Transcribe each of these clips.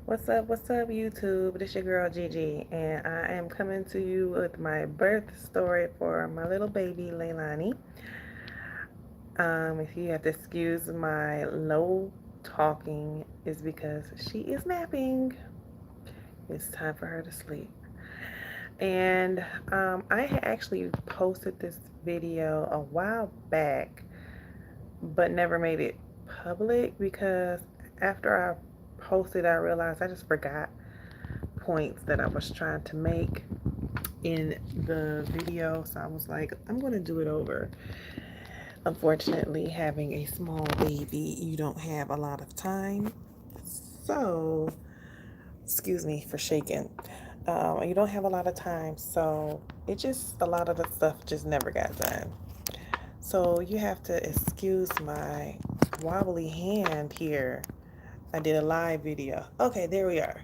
What's up, YouTube? This your girl Gigi, and I am coming to you with my birth story for my little baby Leilani. If you have to excuse my low talking, is because she is napping. It's time for her to sleep. And I had actually posted this video a while back, but never made it public because after I posted, I realized I just forgot points that I was trying to make in the video. So I was like, I'm going to do it over. Unfortunately, having a small baby, you don't have a lot of time. So, excuse me for shaking. You don't have a lot of time. So, a lot of the stuff just never got done. So, you have to excuse my wobbly hand here. I did a live video. Okay, there we are.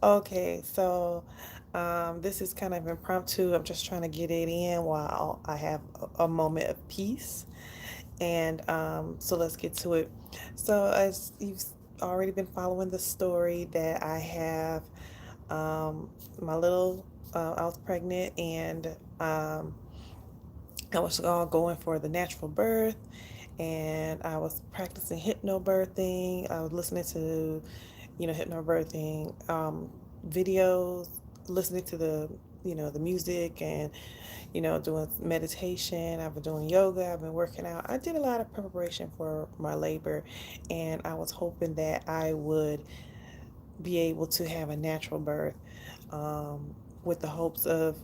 Okay, so this is kind of impromptu. I'm just trying to get it in while I have a moment of peace. And so let's get to it. So, as you've already been following the story, that I have my little, I was pregnant and I was all going for the natural birth, and I was practicing hypnobirthing. I was listening to, hypnobirthing videos, listening to the music, and doing meditation. I've been doing yoga. I've been working out. I did a lot of preparation for my labor, and I was hoping that I would be able to have a natural birth, with the hopes of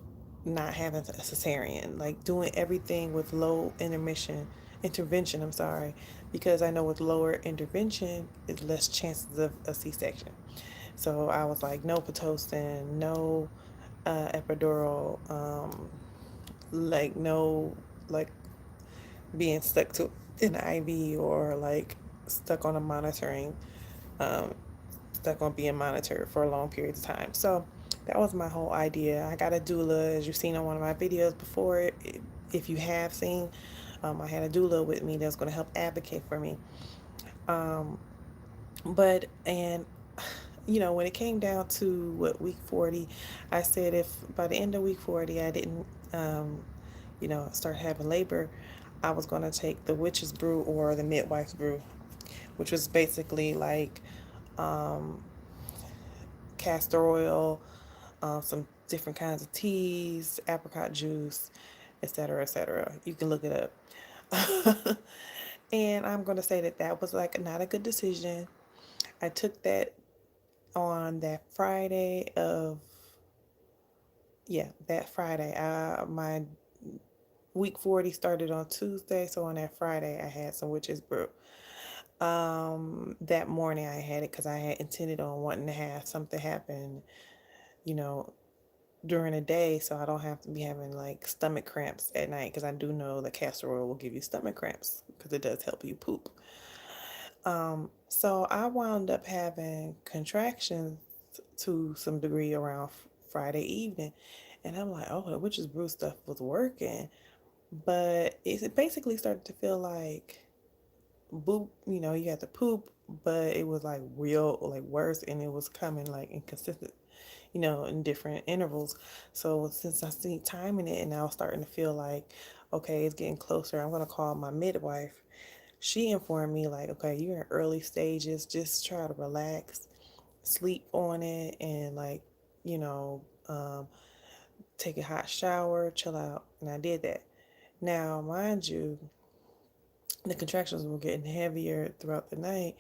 not having a cesarean, like doing everything with low intervention. I'm sorry, because I know with lower intervention, it's less chances of a C-section. So I was like, no pitocin, no epidural, like no, like being stuck to an IV, or like stuck on a monitoring, um, stuck on being monitored for a long period of time. So that was my whole idea. I got a doula, as you've seen on one of my videos before. If you have seen, I had a doula with me that's going to help advocate for me. Um, but, and, when it came down to what week 40, I said if by the end of week 40 I didn't, start having labor, I was going to take the witch's brew or the midwife's brew, which was basically like um, castor oil, some different kinds of teas, apricot juice, etc., etc. You can look it up. And I'm going to say that that was like not a good decision. I took that on that Friday of, yeah, that Friday. My week 40 started on Tuesday, so on that Friday I had some witch's brew. That morning I had it because I had intended on wanting to have something happen, you know, during the day, so I don't have to be having like stomach cramps at night, because I do know that castor oil will give you stomach cramps because it does help you poop. So I wound up having contractions to some degree around Friday evening, and I'm like, oh, the witch's brew stuff was working, but it basically started to feel like boop, you had to poop, but it was like real, like worse, and it was coming like inconsistent, in different intervals. So since I see time in it, and I was starting to feel like, okay, it's getting closer, I'm gonna call my midwife. She informed me like, okay, you're in early stages, just try to relax, sleep on it, and like, you know, um, take a hot shower, chill out. And I did that. Now, mind you, the contractions were getting heavier throughout the night,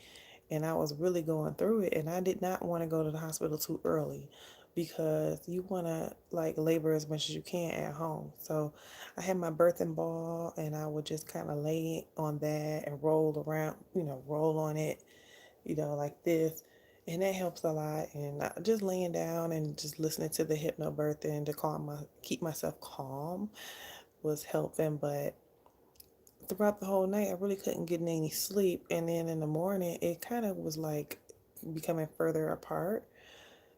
and I was really going through it, and I did not want to go to the hospital too early, because you want to like labor as much as you can at home. So I had my birthing ball, and I would just kind of lay on that and roll around, roll on it, like this, and that helps a lot. And just laying down and just listening to the hypnobirthing to keep myself calm was helping. But throughout the whole night, I really couldn't get any sleep. And then in the morning, it kind of was like becoming further apart.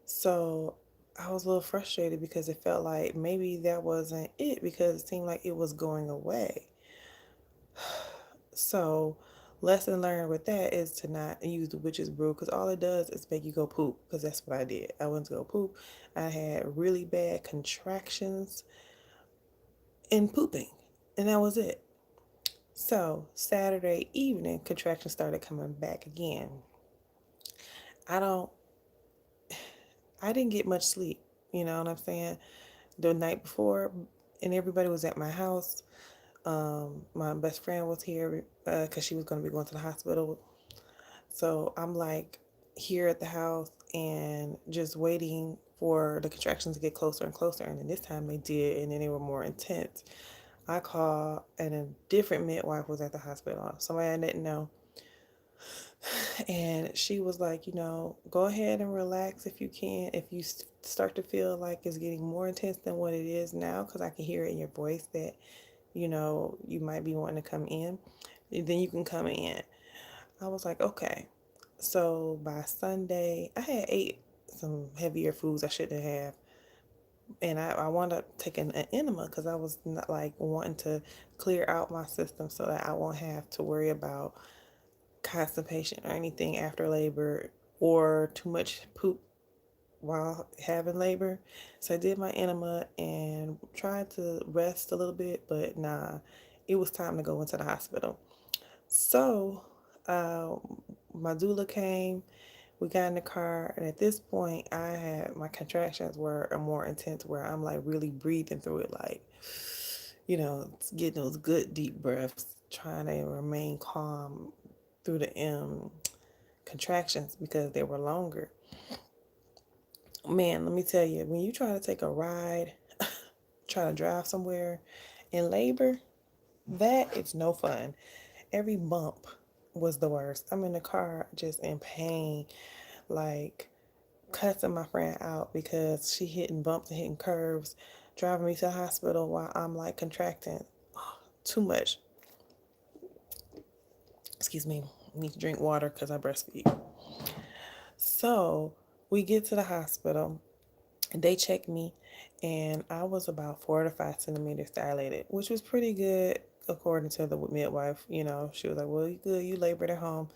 So I was a little frustrated because it felt like maybe that wasn't it, because it seemed like it was going away. So Lesson learned with that is to not use the witch's brew because all it does is make you go poop. Because that's what I did. I went to go poop. I had really bad contractions and pooping, and that was it. So Saturday evening, contractions started coming back again. I don't. I didn't get much sleep. You know what I'm saying? The night before, and everybody was at my house. My best friend was here because she was going to be going to the hospital. So I'm like here at the house and just waiting for the contractions to get closer and closer. And then this time they did, and then they were more intense. I called, and a different midwife was at the hospital, somebody I didn't know. And she was like, go ahead and relax if you can. If you start to feel like it's getting more intense than what it is now, because I can hear it in your voice that, you might be wanting to come in, then you can come in. I was like, okay. So by Sunday, I had ate some heavier foods I shouldn't have. And I wound up taking an enema because I was not like wanting to clear out my system so that I won't have to worry about constipation or anything after labor or too much poop while having labor. So I did my enema and tried to rest a little bit, but nah, it was time to go into the hospital. So uh, my doula came, we got in the car, and at this point, I had my contractions were more intense where I'm like really breathing through it, like, getting those good deep breaths, trying to remain calm through the contractions because they were longer. Man, let me tell you, when you try to take a ride, try to drive somewhere in labor, that is no fun. Every bump was the worst. I'm in the car just in pain, like cussing my friend out because she hitting bumps and hitting curves, driving me to the hospital while I'm like contracting too much. Excuse me. I need to drink water because I breastfeed. So we get to the hospital. They checked me, and I was about 4 to 5 centimeters dilated, which was pretty good according to the midwife. She was like, "Well, you good? You labored at home."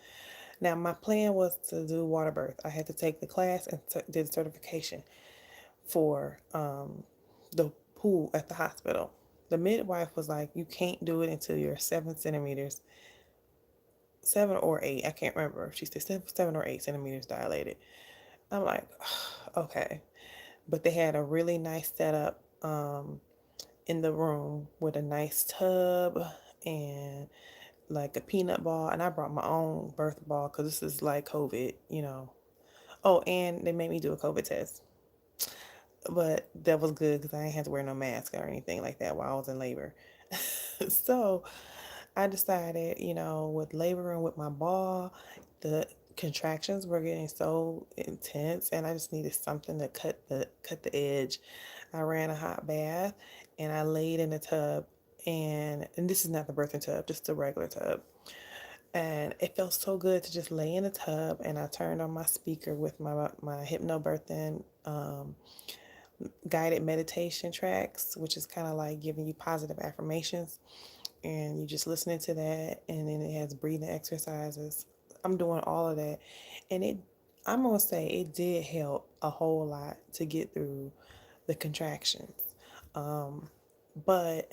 Now, my plan was to do water birth. I had to take the class and did certification for the pool at the hospital. The midwife was like, "You can't do it until you're 7 centimeters, 7 or 8. I can't remember. She said 7 or 8 centimeters dilated." I'm like, okay. But they had a really nice setup in the room with a nice tub and like a peanut ball. And I brought my own birth ball because this is like COVID. Oh, and they made me do a COVID test. But that was good because I didn't have to wear no mask or anything like that while I was in labor. So I decided, with laboring with my ball, the contractions were getting so intense, and I just needed something to cut the edge. I ran a hot bath, and I laid in the tub, and this is not the birthing tub, just a regular tub. And it felt so good to just lay in the tub, and I turned on my speaker with my hypnobirthing guided meditation tracks, which is kind of like giving you positive affirmations, and you just listening to that, and then it has breathing exercises. I'm doing all of that, and I'm gonna say it did help a whole lot to get through the contractions. But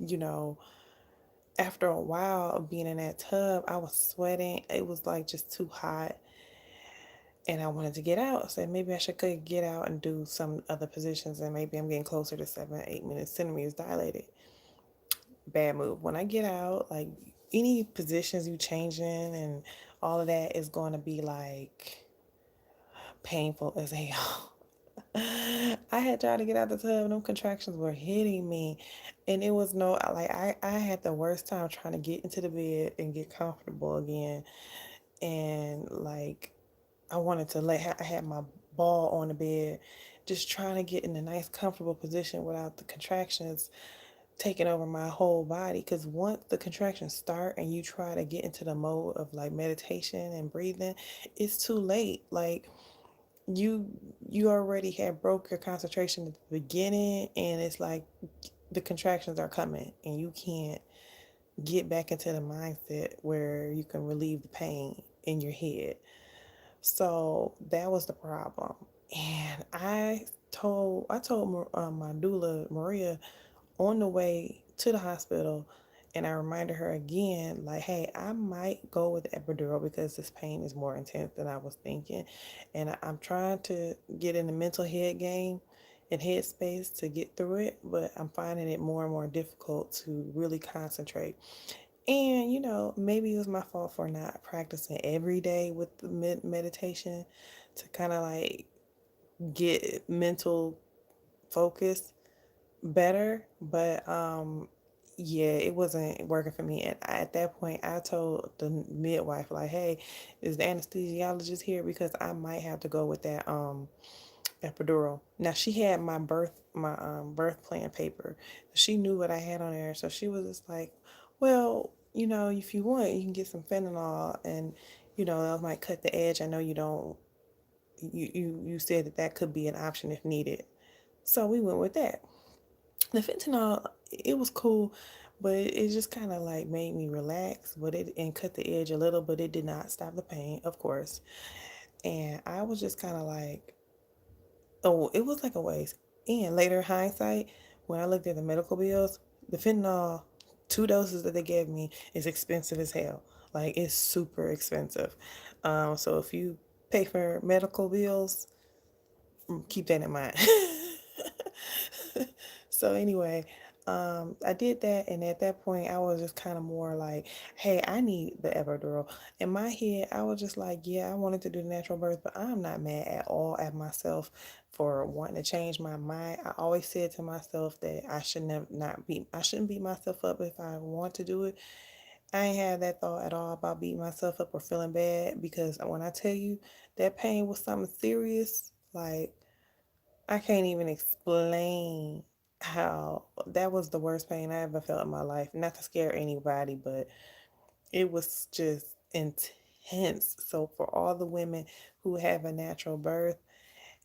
you know, after a while of being in that tub, I was sweating. It was like just too hot, and I wanted to get out. So maybe I should could get out and do some other positions, and maybe I'm getting closer to 7, 8 minutes centimeters dilated. Bad move. When I get out, like any positions you change in and all of that is going to be like painful as hell. I had tried to get out the tub and them contractions were hitting me, and it was no like I had the worst time trying to get into the bed and get comfortable again, and like I wanted to I had my ball on the bed, just trying to get in a nice comfortable position without the contractions taking over my whole body. Because once the contractions start and you try to get into the mode of like meditation and breathing, it's too late. Like you you already had broke your concentration at the beginning, and it's like the contractions are coming and you can't get back into the mindset where you can relieve the pain in your head. So that was the problem. And I told my doula Maria on the way to the hospital, and I reminded her again, like, hey, I might go with the epidural because this pain is more intense than I was thinking, and I'm trying to get in the mental head game and headspace to get through it, but I'm finding it more and more difficult to really concentrate. And maybe it was my fault for not practicing every day with the meditation to kind of like get mental focus better, but yeah, it wasn't working for me. And at that point I told the midwife, like, hey, is the anesthesiologist here, because I might have to go with that epidural. Now she had my birth plan paper. She knew what I had on there, so she was just like, well, if you want, you can get some fentanyl, and that might cut the edge. I know you don't. You said that could be an option if needed, so we went with that. The fentanyl, it was cool, but it just kind of like made me relax, but it and cut the edge a little, but it did not stop the pain, of course. And I was just kind of like, oh, it was like a waste. And later hindsight, when I looked at the medical bills, the fentanyl, 2 doses that they gave me is expensive as hell. Like, it's super expensive. So if you pay for medical bills, keep that in mind. So anyway, I did that, and at that point, I was just kind of more like, "Hey, I need the epidural." In my head, I was just like, "Yeah, I wanted to do the natural birth, but I'm not mad at all at myself for wanting to change my mind." I always said to myself that I shouldn't beat myself up if I want to do it. I ain't had that thought at all about beating myself up or feeling bad, because when I tell you that pain was something serious, like, I can't even explain how that was the worst pain I ever felt in my life. Not to scare anybody, but it was just intense. So for all the women who have a natural birth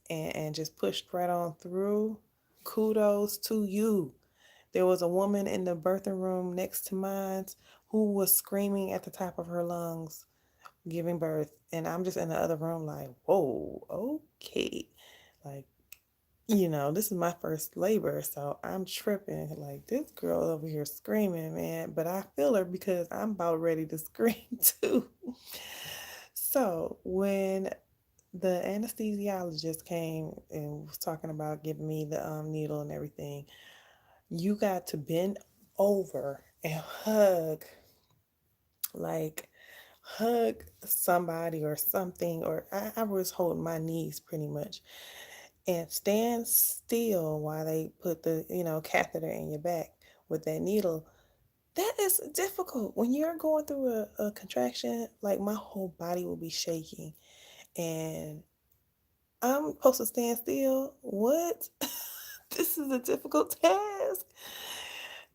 and just pushed right on through, kudos to you. There was a woman in the birthing room next to mine who was screaming at the top of her lungs, giving birth. And I'm just in the other room like, whoa, okay. Like, this is my first labor, so I'm tripping. Like, this girl over here screaming, man. But I feel her because I'm about ready to scream too. So when the anesthesiologist came and was talking about giving me the needle and everything, you got to bend over and like hug somebody or something, or I was holding my knees pretty much, and stand still while they put the catheter in your back with that needle. That is difficult when you're going through a contraction. Like, my whole body will be shaking, and I'm supposed to stand still. What? This is a difficult task.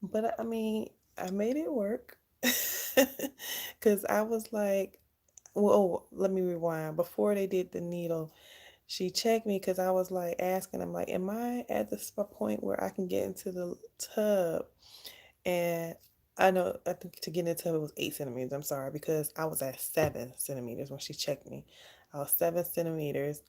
But I mean, I made it work. Because I was like, well, oh, let me rewind. Before they did the needle, she checked me because I was like asking him, like, am I at the point where I can get into the tub? And I think to get into the tub it was 8 centimeters. I'm sorry, because I was at 7 centimeters when she checked me. I was 7 centimeters,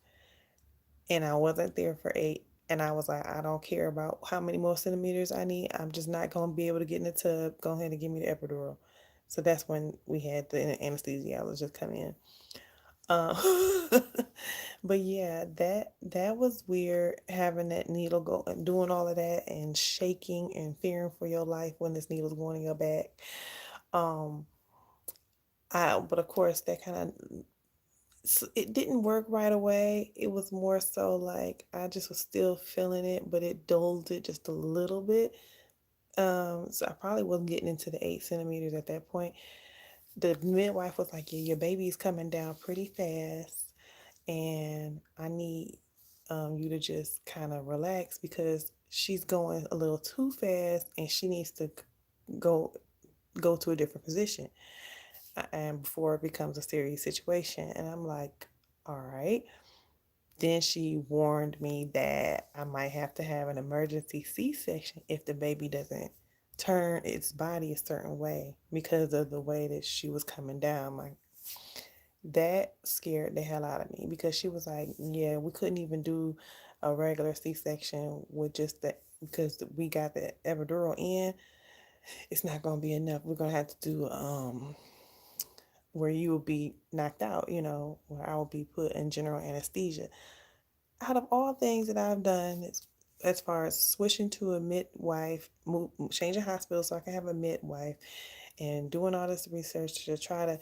and I wasn't there for 8. And I was like, I don't care about how many more centimeters I need. I'm just not going to be able to get in the tub. Go ahead and give me the epidural. So that's when we had the anesthesiologist come in. Um, but yeah, that was weird, having that needle go and doing all of that and shaking and fearing for your life when this needle's going in your back. Um, but of course that kind of, it didn't work right away. It was more so like I just was still feeling it, but it dulled it just a little bit. So I probably wasn't getting into the 8 centimeters at that point. The midwife was like, "Yeah, your baby's coming down pretty fast, and I need you to just kind of relax because she's going a little too fast, and she needs to go go to a different position, and before it becomes a serious situation." And I'm like, "All right." Then she warned me that I might have to have an emergency C-section if the baby doesn't turn its body a certain way because of the way that she was coming down. Like that scared the hell out of me because she was like, "Yeah, we couldn't even do a regular C-section with just that because we got the epidural in. It's not gonna be enough. We're gonna have to do where you will be knocked out, where I will be put in general anesthesia." Out of all things that I've done, as far as switching to a midwife, changing hospitals so I can have a midwife, and doing all this research to try to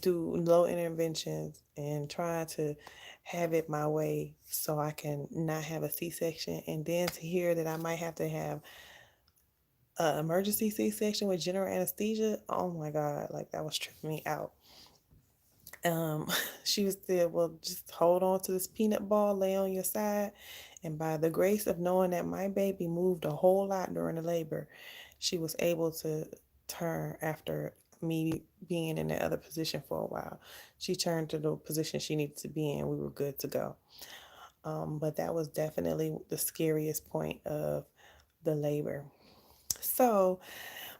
do low interventions and try to have it my way so I can not have a C-section, and then to hear that I might have to have an emergency C-section with general anesthesia, oh my God, like that was tripping me out. Um, she was said, "Well, just hold on to this peanut ball, lay on your side." And by the grace of knowing that my baby moved a whole lot during the labor, she was able to turn after me being in the other position for a while. She turned to the position she needed to be in. We were good to go. But that was definitely the scariest point of the labor. So,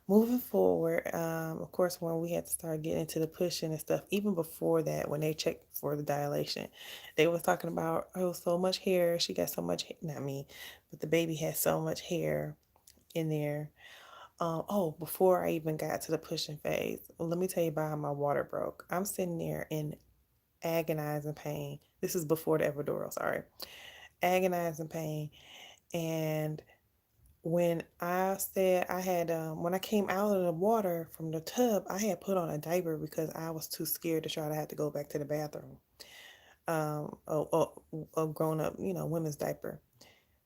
moving forward, of course, when we had to start getting into the pushing and stuff, even before that, when they checked for the dilation, they was talking about, oh, so much hair. She got so much, not me, but the baby had so much hair in there. Oh, before I even got to the pushing phase, let me tell you about how my water broke. I'm sitting there in agonizing pain. This is before the epidural, sorry. Agonizing pain. And when I said I had, when I came out of the water from the tub, I had put on a diaper because I was too scared to try to have to go back to the bathroom. A grown up, women's diaper.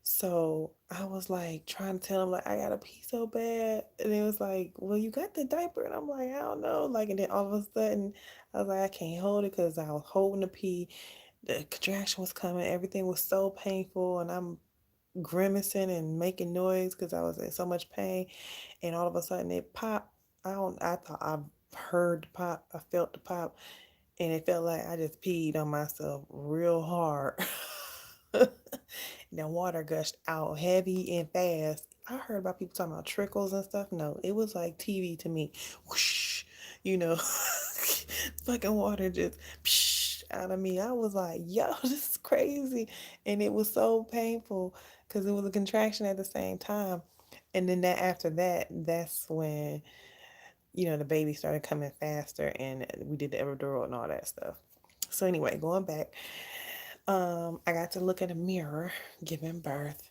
So I was like trying to tell him like I gotta pee so bad, and it was like, well, you got the diaper, and I'm like, I don't know, like, and then all of a sudden I was like, I can't hold it because I was holding the pee, the contraction was coming, everything was so painful, and I'm grimacing and making noise because I was in so much pain, and all of a sudden it popped. I thought I heard the pop, I felt the pop, and it felt like I just peed on myself real hard. The water gushed out heavy and fast. I heard about people talking about trickles and stuff. No, it was like TV to me. Whoosh, you know, fucking water just psh, out of me. I was like, yo, this is crazy. And it was so painful because it was a contraction at the same time. And then that after that, that's when, the baby started coming faster and we did the epidural and all that stuff. So anyway, going back, I got to look in a mirror giving birth.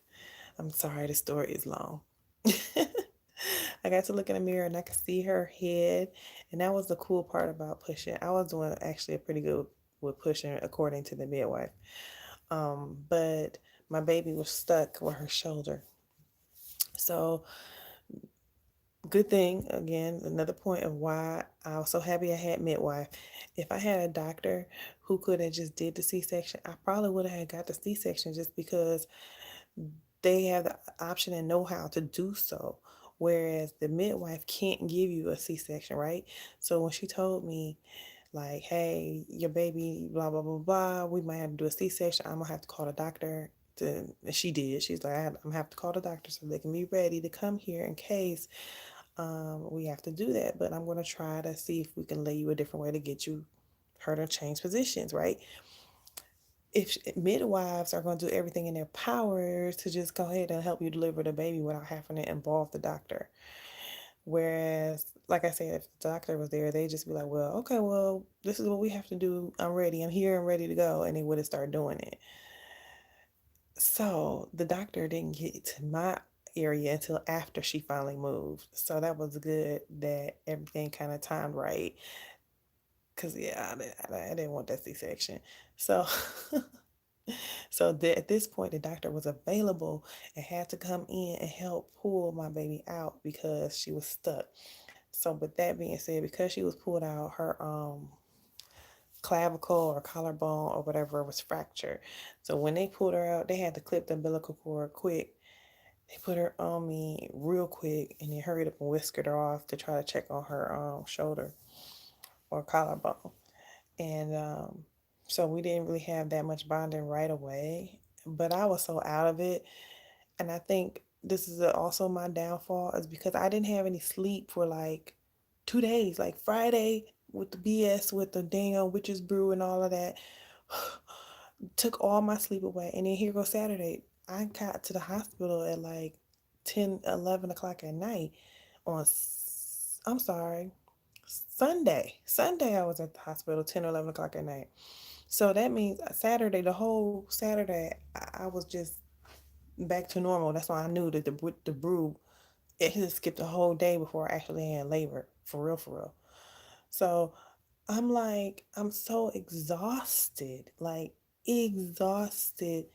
I'm sorry, the story is long. I got to look in the mirror and I could see her head, and that was the cool part about pushing. I was doing actually a pretty good with pushing according to the midwife. But my baby was stuck with her shoulder. So good thing, again, another point of why I was so happy I had midwife. If I had a doctor who could have just did the C-section, I probably would have got the C-section just because they have the option and know how to do so. Whereas the midwife can't give you a C-section, right? So when she told me, like, hey, your baby, blah, blah, blah, blah, we might have to do a C-section, I'm gonna have to call the doctor. And she did. She's like, I'm gonna have to call the doctor so they can be ready to come here in case we have to do that. But I'm gonna try to see if we can lay you a different way to get you her to change positions, right? If midwives are going to do everything in their power to just go ahead and help you deliver the baby without having to involve the doctor. Whereas, like I said, if the doctor was there, they'd just be like, well, okay, well, this is what we have to do. I'm ready. I'm here. I'm ready to go. And they would have started doing it. So the doctor didn't get to my area until after she finally moved. So that was good that everything kind of timed right. Cause yeah, I didn't want that C-section. So So at this point, the doctor was available and had to come in and help pull my baby out because she was stuck. So with that being said, because she was pulled out, her clavicle or collarbone or whatever was fractured. So when they pulled her out, they had to clip the umbilical cord quick. They put her on me real quick and they hurried up and whisked her off to try to check on her shoulder or collarbone. And so we didn't really have that much bonding right away. But I was so out of it. And I think this is also my downfall, is because I didn't have any sleep for like 2 days. Like Friday with the BS with the damn witch's brew and all of that took all my sleep away. And then here goes Saturday. I got to the hospital at like 10, 11 o'clock at night on, I'm sorry, Sunday. Sunday I was at the hospital 10 or 11 o'clock at night. So that means Saturday, the whole Saturday, I was just back to normal. That's why I knew that the brew, it had skipped a whole day before I actually had labor. For real, for real. So I'm like, I'm so exhausted. Like exhausted.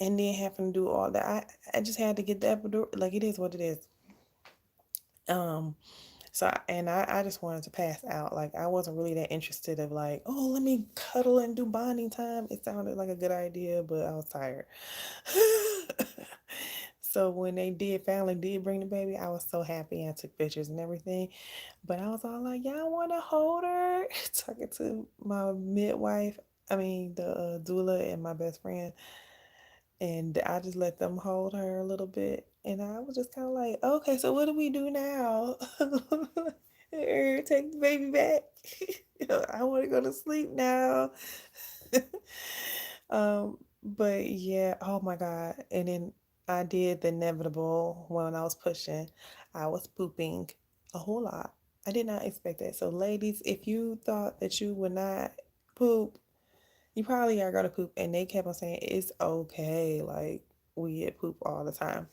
And then having to do all that. I just had to get the epidural. Like it is what it is. Um, I just wanted to pass out. Like I wasn't really that interested of like, oh, let me cuddle and do bonding time. It sounded like a good idea, but I was tired. So when they did finally did bring the baby, I was so happy and took pictures and everything. But I was all like, y'all want to hold her? Talking to my midwife, I mean the doula and my best friend, and I just let them hold her a little bit. And I was just kind of like, okay, so what do we do now? Take the baby back. I want to go to sleep now. But yeah, oh my God. And then I did the inevitable when I was pushing. I was pooping a whole lot. I did not expect that. So, ladies, if you thought that you would not poop, you probably are gonna poop. And they kept on saying it's okay. Like we get poop all the time.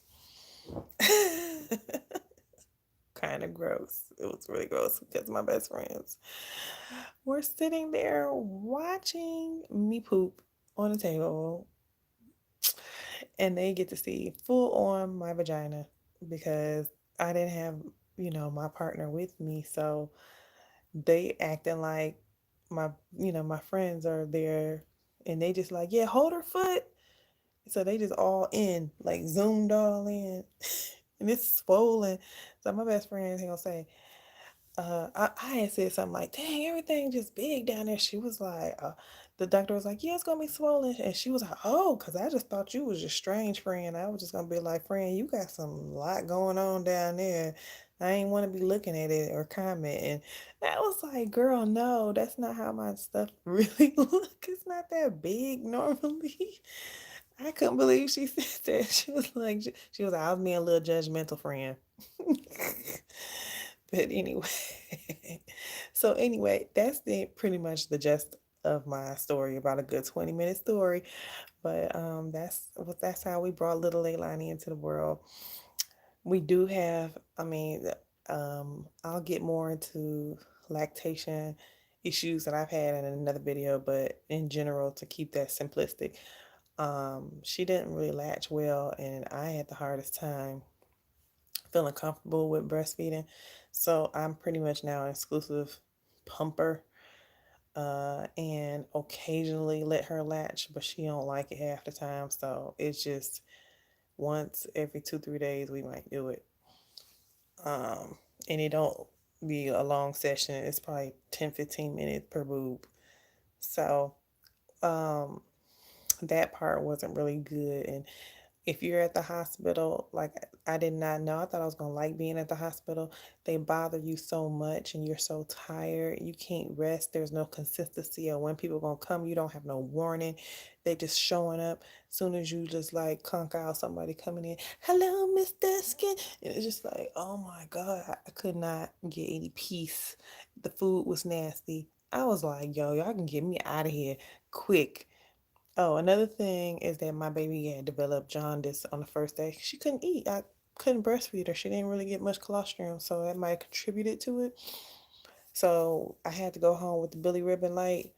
Kind of gross. It was really gross because my best friends were sitting there watching me poop on the table, and they get to see full on my vagina because I didn't have, my partner with me. So they acting like my friends are there, and they just like, yeah, hold her foot. So they just all in, like zoomed all in, and it's swollen. So my best friend, he gonna say, I had said something like, dang, everything just big down there. She was like, the doctor was like, yeah, it's gonna be swollen. And she was like, oh, because I just thought you was your strange friend. I was just gonna be like, friend, you got some lot going on down there. I ain't want to be looking at it or commenting. I was like, girl, no, that's not how my stuff really look. It's not that big normally. I couldn't believe she said that. She was like, she was like, I was being a little judgmental friend. But anyway, so anyway, that's pretty much the gist of my story, about a good 20-minute story. But that's how we brought little Leilani into the world. We do have, I mean, I'll get more into lactation issues that I've had in another video, but in general, to keep that simplistic, she didn't really latch well, and I had the hardest time feeling comfortable with breastfeeding. So I'm pretty much now an exclusive pumper, and occasionally let her latch, but she don't like it half the time. So it's just once every 2, 3 days we might do it. And it don't be a long session. It's probably 10, 15 minutes per boob. So um, that part wasn't really good. And if you're at the hospital, like I did not know, I thought I was gonna like being at the hospital. They bother you so much and you're so tired. You can't rest. There's no consistency of when people are gonna come. You don't have no warning. They just showing up. Soon as you just like conk out somebody coming in, hello, Miss Deskin. And it's just like, oh my God, I could not get any peace. The food was nasty. I was like, yo, y'all can get me out of here quick. Oh, another thing is that my baby had developed jaundice on the first day. She couldn't eat. I couldn't breastfeed her. She didn't really get much colostrum, so that might have contributed to it. So I had to go home with the Billy Ribbon light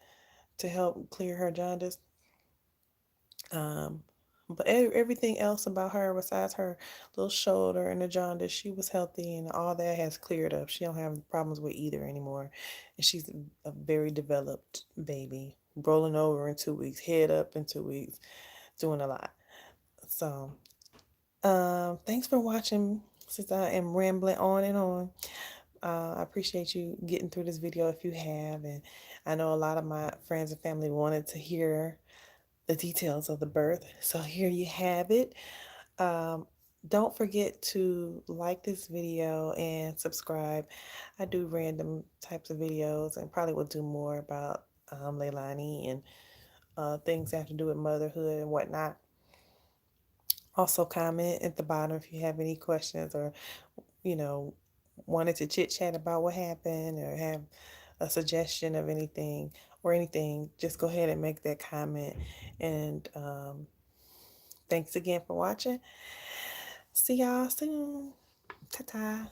to help clear her jaundice. Um, but everything else about her, besides her little shoulder and the jaundice, she was healthy, and all that has cleared up. She don't have problems with either anymore, and she's a very developed baby, rolling over in 2 weeks, head up in 2 weeks, doing a lot. So, thanks for watching. Since I am rambling on and on, I appreciate you getting through this video if you have, and I know a lot of my friends and family wanted to hear the details of the birth. So here you have it. Um, Don't forget to like this video and subscribe. I do random types of videos and probably will do more about Leilani and things that have to do with motherhood and whatnot. Also, comment at the bottom if you have any questions or, you know, wanted to chit chat about what happened or have a suggestion of anything or anything. Just go ahead and make that comment. And thanks again for watching. See y'all soon. Ta ta.